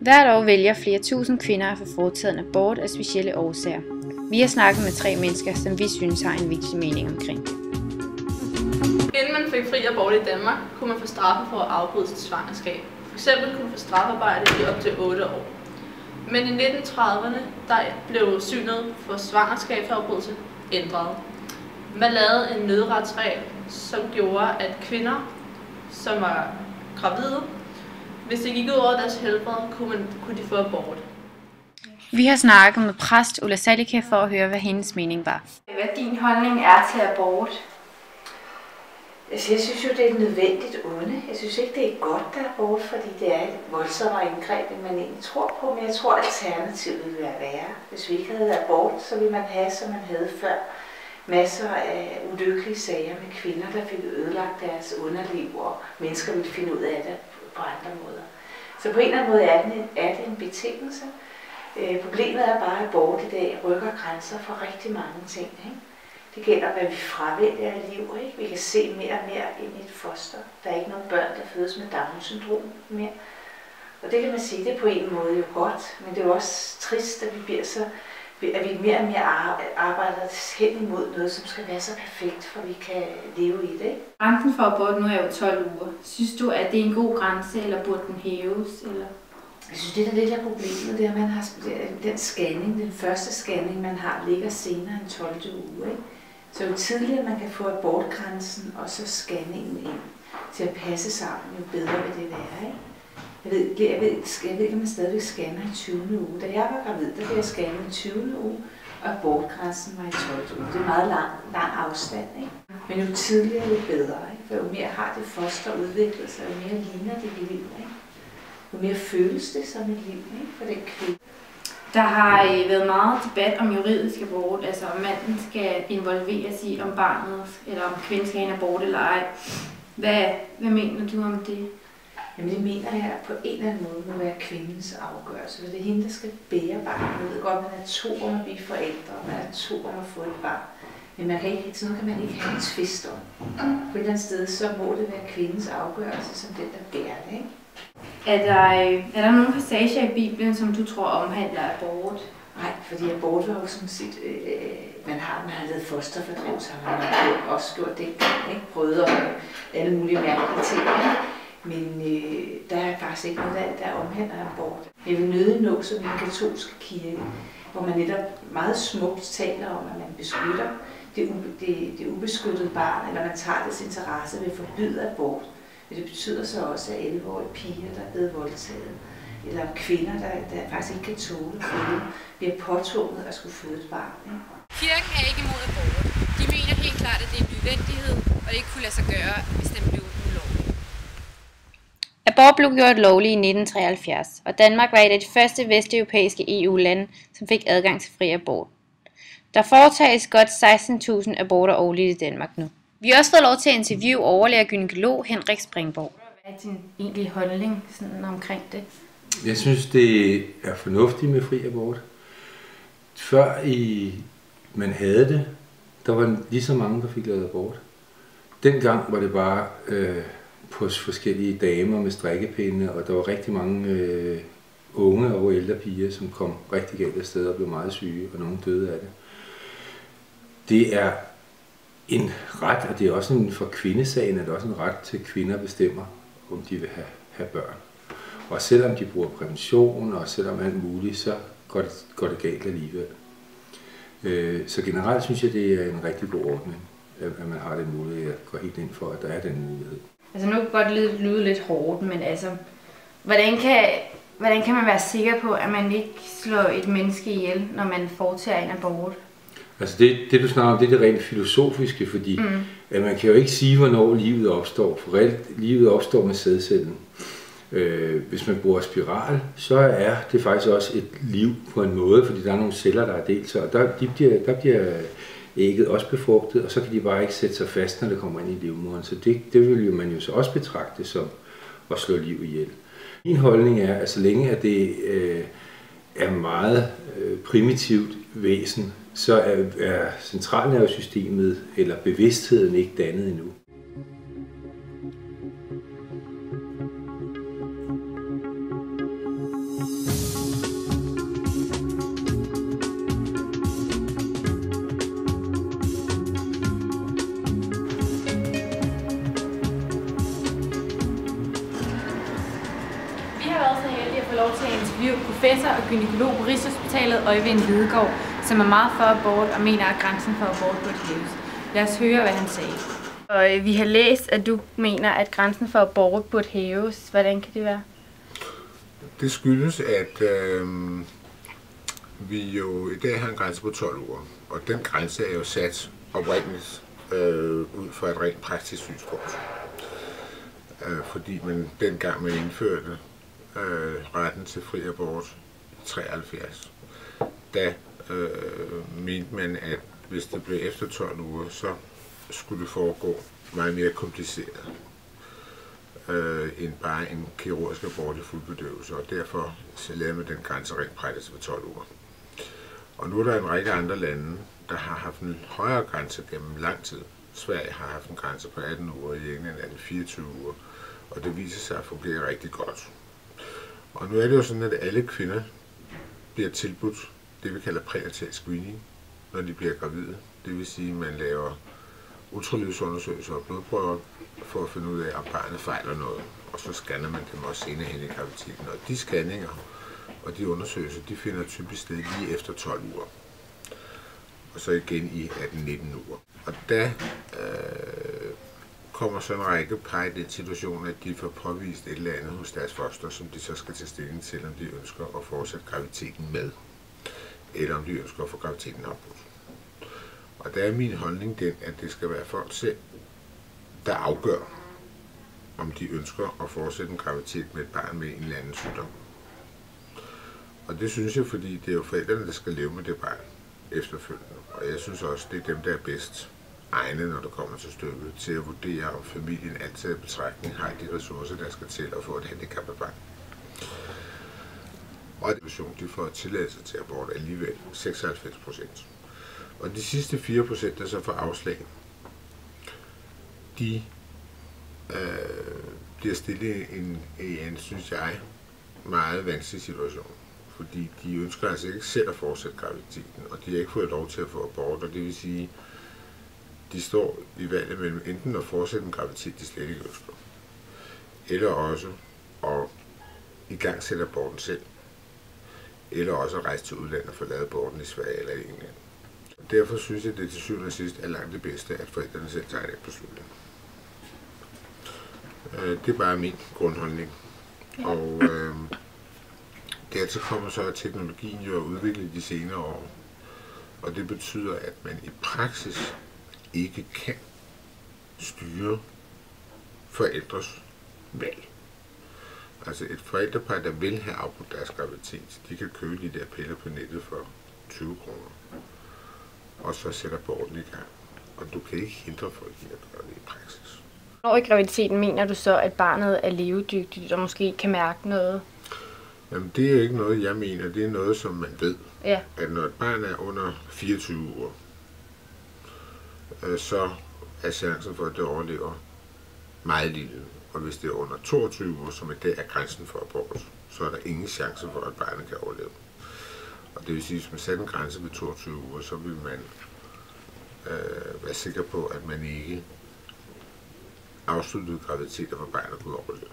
Hvert år vælger flere tusind kvinder at få foretaget en abort af specielle årsager. Vi har snakket med 3 mennesker, som vi synes har en vigtig mening omkring det. Inden man fik fri abort i Danmark, kunne man få straffen for at afbryde sit svangerskab. For eksempel kunne man få strafarbejde i op til 8 år. Men i 1930'erne der blev synet for svangerskabsafbrydelse ændret. Man lavede en nødretsregel, som gjorde, at kvinder, som var gravide, hvis det gik ud over deres helbred, kunne de få abort. Vi har snakket med præst Ulla Salike for at høre, hvad hendes mening var. Hvad din holdning er til abort? Altså, jeg synes jo, det er et nødvendigt onde. Jeg synes ikke, det er godt, der er abort, fordi det er et voldsommere indgreb, end man egentlig tror på. Men jeg tror, at alternativet ville være værre. Hvis vi ikke havde abort, så ville man have, som man havde før, masser af ulykkelige sager med kvinder, der fik ødelagt deres underliv, og mennesker ville finde ud af det på andre måder. Så på en eller anden måde er det en betingelse. Problemet er bare, at abort i dag rykker grænser for rigtig mange ting. Ikke? Det gælder, hvad vi fravælger i liv. Ikke? Vi kan se mere og mere ind i et foster. Der er ikke nogen børn, der fødes med Down-syndrom mere. Og det kan man sige, det er på en måde jo godt, men det er jo også trist, at vi mere og mere arbejder hen imod noget, som skal være så perfekt, for vi kan leve i det. Ikke? Grænsen for abort nu er jo 12 uger. Synes du, at det er en god grænse, eller burde den hæves? Eller? Jeg synes, det er lidt af problemet, det er, at man har den scanning, den første scanning, man har, ligger senere end 12. uge. Ikke? Så jo tidligere man kan få abortgrænsen og så scanningen ind til at passe sammen, jo bedre vil det være. Ikke? Jeg ved ikke, om man stadigvæk scanner i 20. uge. Da jeg var gravid, der blev jeg scannet i 20. uge, og abortgrænsen var i 12. uge. Det er meget lang afstand, ikke? Men jo tidligere, jo bedre, ikke? For jo mere har det foster udviklet sig, jo mere ligner det et liv, ikke? Jo mere føles det som et liv, ikke? For den kvinde. Der har været meget debat om juridisk abort, altså om manden skal involveres i, om barnet eller om kvinden skal have en abort eller ej. Hvad mener du om det? Jamen det mener jeg på en eller anden måde må være kvindens afgørelse, for det er hende, der skal bære barnet. Jeg ved godt, at man er 2 om at blive forældre, og man er 2 om at få et barn. Men man kan ikke, sådan noget kan man ikke have en tvist om. På et eller andet sted, så må det være kvindens afgørelse, som den, der bærer det, ikke? Er der nogle passager i Bibelen, som du tror omhandler abort? Nej, fordi abort var jo sådan set, man har lavet fosterfordrivelse, og man har også gjort det, ikke? Brød og alle mulige mærkelige ting, ikke? Men der er faktisk ikke noget, der omhandler abort. Jeg vil nødig nå som en katolsk kirke, hvor man netop meget smukt taler om, at man beskytter det ubeskyttede barn, eller man tager dets interesse ved at forbyde abort. Men det betyder så også, at 11-årige piger, der er blevet voldtaget, eller kvinder, der faktisk ikke kan tåle at føde, bliver påtvunget at skulle føde et barn. Ikke? Kirken er ikke imod abort. De mener helt klart, at det er en nødvendighed, og det ikke kunne lade sig gøre, hvis den blev ulovlig. Abort blev gjort lovlig i 1973, og Danmark var et af de første vesteuropæiske EU-lande, som fik adgang til fri abort. Der foretages godt 16.000 aborter årligt i Danmark nu. Vi har også fået lov til at interviewe overlæge og gynækolog Henrik Springborg. Hvad er din egentlige holdning sådan omkring det? Jeg synes, det er fornuftigt med fri abort. Før man havde det, der var lige så mange, der fik lavet abort. Dengang var det bare på forskellige damer med strikkepinde, og der var rigtig mange unge og ældre piger, som kom rigtig galt af sted og blev meget syge, og nogle døde af det. Det er en ret, og det er også for kvindesagen, at det også en ret til, at kvinder bestemmer, om de vil have børn. Og selvom de bruger prævention, og selvom alt muligt, så går det galt alligevel. Så generelt synes jeg, det er en rigtig god ordning, at man har den mulighed. Jeg går helt ind for, at der er den mulighed. Altså nu kan det godt lyde lidt hårdt, men altså, hvordan kan man være sikker på, at man ikke slår et menneske ihjel, når man foretager en abort? Altså det du snakker om, det er det rent filosofiske, fordi at man kan jo ikke sige, hvornår livet opstår, for reelt livet opstår med sædcellen. Hvis man bruger spiral, så er det faktisk også et liv på en måde, fordi der er nogle celler, der er delt sig, og der bliver ægget også befrugtet, og så kan de bare ikke sætte sig fast, når det kommer ind i livmoderen. Så det vil man jo så også betragte som at slå liv ihjel. Min holdning er, at så længe at det er meget primitivt væsen, så er centralnervesystemet eller bevidstheden ikke dannet endnu. lov til at interviewe professor og gynækolog på Rigshospitalet, Øjvind Lidegaard, som er meget for abort og mener, at grænsen for abort burde hæves. Lad os høre, hvad han sagde. Og vi har læst, at du mener, at grænsen for abort burde hæves. Hvordan kan det være? Det skyldes, at vi jo i dag har en grænse på 12 uger, og den grænse er jo sat oprindeligt ud fra et rent praktisk synspunkt. Fordi man dengang man indførte retten til fri abort i 73, der mente man, at hvis det blev efter 12 uger, så skulle det foregå meget mere kompliceret end bare en kirurgisk abort i fuld bedøvelse, og derfor så lavede man den grænse rent praktisk for 12 uger. Og nu er der en række andre lande, der har haft en højere grænse gennem lang tid. Sverige har haft en grænse på 18 uger, i England er det 24 uger, og det viser sig at fungere rigtig godt. Og nu er det jo sådan, at alle kvinder bliver tilbudt det, vi kalder prænatal screening, når de bliver gravide. Det vil sige, at man laver ultralydsundersøgelser og blodprøver for at finde ud af, om barnet fejler noget. Og så scanner man dem også senere hen i graviditeten. Og de scanninger og de undersøgelser, de finder typisk sted lige efter 12 uger. Og så igen i 18-19 uger. Og der kommer så en række par i den situation, at de får påvist et eller andet hos deres foster, som de så skal tage stilling til, om de ønsker at fortsætte graviditeten med, eller om de ønsker at få graviditeten afbrudt. Og der er min holdning den, at det skal være folk selv, der afgør, om de ønsker at fortsætte en graviditet med et barn med en eller anden sygdom. Og det synes jeg, fordi det er jo forældrene, der skal leve med det barn efterfølgende. Og jeg synes også, det er dem, der er bedst egnet, når det kommer til stykket, til at vurdere, om familien altid i betragtning har de ressourcer, der skal til at få et handicappet barn. Og de får tilladelse til abort alligevel 96%. Og de sidste 4%, der så får afslag, de bliver stillet i en, synes jeg, meget vanskelig situation. Fordi de ønsker altså ikke selv at fortsætte graviditeten, og de har ikke fået lov til at få abort, og det vil sige, de står i valget mellem enten at fortsætte en graviditet, de slet ikke ønsker, eller også at igangsætte aborten selv, eller også at rejse til udlandet og få lavet aborten i Sverige eller i England. Derfor synes jeg, at det til syvende og sidst er langt det bedste, at forældrene selv tager den beslutning. Det er bare min grundholdning. Og dertil kommer så, at teknologien jo er udviklet de senere år. Og det betyder, at man i praksis ikke kan styre forældres valg. Altså et forældrepar, der vil have afbrudt deres graviditet, de kan købe de der piller på nettet for 20 kroner. Og så sætter aborten i gang. Og du kan ikke hindre folk i at gøre det i praksis. Når i graviditeten mener du så, at barnet er levedygtigt og måske kan mærke noget? Jamen det er jo ikke noget, jeg mener. Det er noget, som man ved. Ja. At når et barn er under 24 uger, så er chancen for, at det overlever meget lille. Og hvis det er under 22 uger, som i dag er grænsen for abort, så er der ingen chance for, at barnet kan overleve. Og det vil sige, at hvis man sætter en grænse ved 22 uger, så vil man være sikker på, at man ikke afsluttede graviditeter, hvor barnet kunne overleve.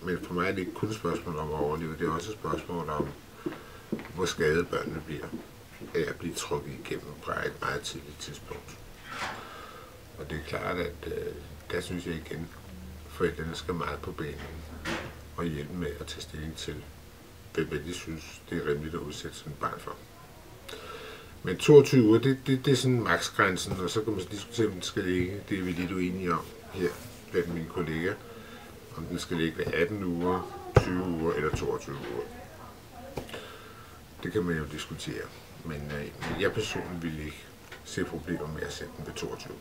Men for mig er det ikke kun et spørgsmål om at overleve, det er også et spørgsmål om, hvor skadede børnene bliver af at blive trukket igennem fra et meget tidligt tidspunkt. Og det er klart, at der synes jeg igen, forældrene skal meget på banen og hjælpe med at tage stilling til, hvad de synes, det er rimeligt at udsætte sådan et barn for. Men 22 uger, det er sådan maksgrænsen, og så kan man diskutere, om den skal ligge. Det er vi lidt uenige om her blandt mine kolleger. Om den skal ligge ved 18 uger, 20 uger eller 22 uger. Det kan man jo diskutere, men jeg personligt vil ikke se problemer med at sætte den ved 22.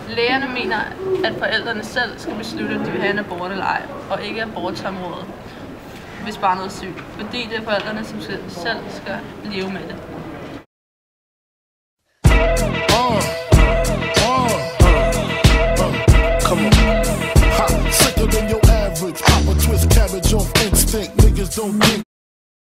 Lægerne mener, at forældrene selv skal beslutte, om de vil have en abort eller ej, og ikke abortområdet, hvis barnet er syg. Fordi det er forældrene, som selv skal leve med det. Come on. Hot, sicker than your average. Pop a twist cabbage off instinct. Niggas don't think.